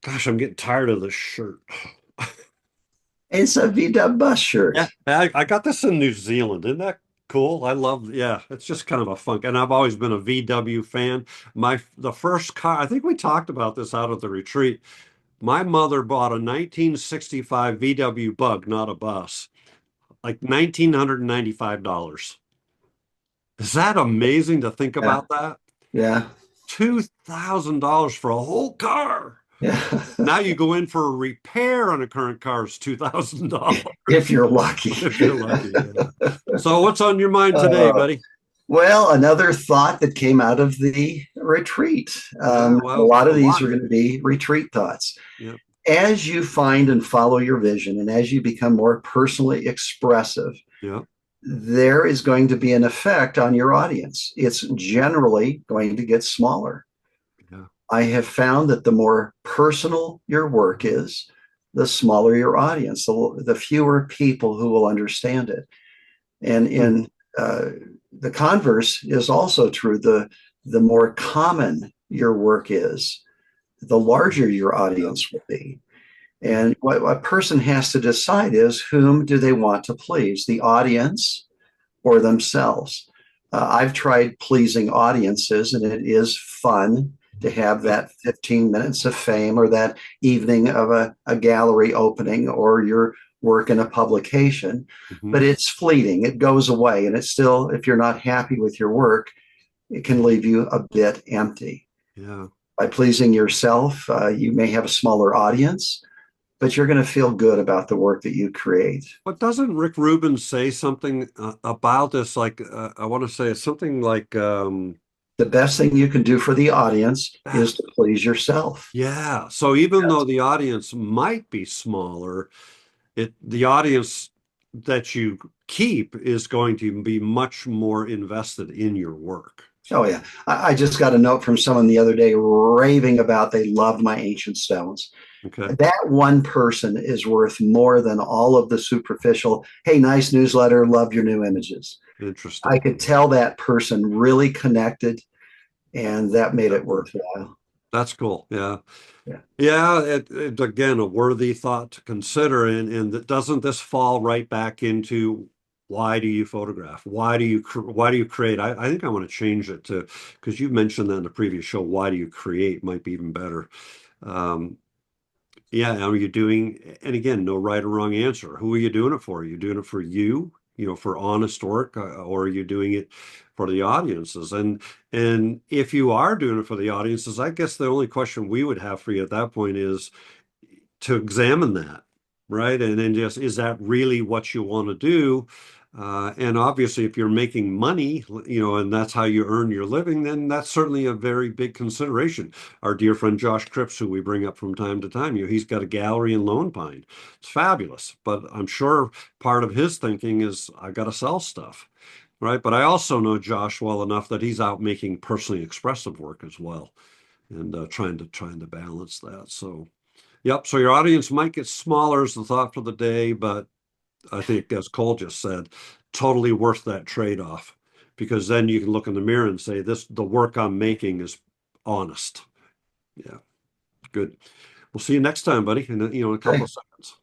Gosh, I'm getting tired of this shirt. It's a VW bus Yeah, shirt. I got this in New Zealand. Isn't that cool? I love, yeah, it's just kind of a funk. And I've always been a VW fan. The first car, I think we talked about this out at the retreat. My mother bought a 1965 VW Bug, not a bus, like $1,995. Is that amazing to think Yeah, about that? yeah, $2,000 for a whole car. yeah. Now you go in for a repair on a current car, it's $2,000 If you're lucky. if you're lucky. Yeah. So what's on your mind today, Uh, buddy? well, another thought that came out of the retreat. Yeah, A well, lot a of these lot. are going to be retreat thoughts. Yeah. As you find and follow your vision, and as you become more personally expressive, Yeah. there is going to be an effect on your audience. It's generally going to get smaller. Yeah. I have found that the more personal your work is, the smaller your audience, the fewer people who will understand it. And Hmm. in the converse is also true. The more common your work is, the larger your Yeah. audience will be. Yeah. And what a person has to decide is whom do they want to please, the audience or themselves. I've tried pleasing audiences, and it is fun to have Yeah. that 15 minutes of fame or that evening of a gallery opening or your work in a publication. Hmm. But it's fleeting, it goes away. And it's still, if you're not happy with your work, it can leave you a bit empty. Yeah. By pleasing yourself, you may have a smaller audience, but you're going to feel good about the work that you create. But doesn't Rick Rubin say something about this? Like, I want to say something like, The best thing you can do for the audience ah, is to please yourself. yeah. So even though Yes. the audience might be smaller, the audience that you keep is going to be much more invested in your work. Oh, yeah. I just got a note from someone the other day raving about they loved my ancient stones. Okay. That one person is worth more than all of the superficial, hey, nice newsletter, love your new images. I Interesting. could tell that person really connected, and that made Yeah. it worthwhile. That's cool. Yeah. Yeah. Yeah, again a worthy thought to consider, and doesn't this fall right back into why do you photograph? Why do you create? I think I want to change it to because you mentioned that in the previous show. Why do you create might be even better. Um, yeah, are you doing? And again, no right or wrong answer. Who are you doing it for? Are you doing it for you? For honest work, or are you doing it for the audiences? And if you are doing it for the audiences, I guess the only question we would have for you at that point is to examine that, right? And then just, is that really what you want to do? And obviously, if you're making money, and that's how you earn your living, then that's certainly a very big consideration. Our dear friend Josh Cripps, who we bring up from time to time, he's got a gallery in Lone Pine. It's fabulous, but I'm sure part of his thinking is I got to sell stuff, right? But I also know Josh well enough that he's out making personally expressive work as well, and trying to balance that. So. Yep. So your audience might get smaller as the thought for the day, but I think, as Cole just said, totally worth that trade-off because then you can look in the mirror and say, the work I'm making is honest. Yeah. Good. We'll see you next time, buddy, in a couple Okay. of seconds.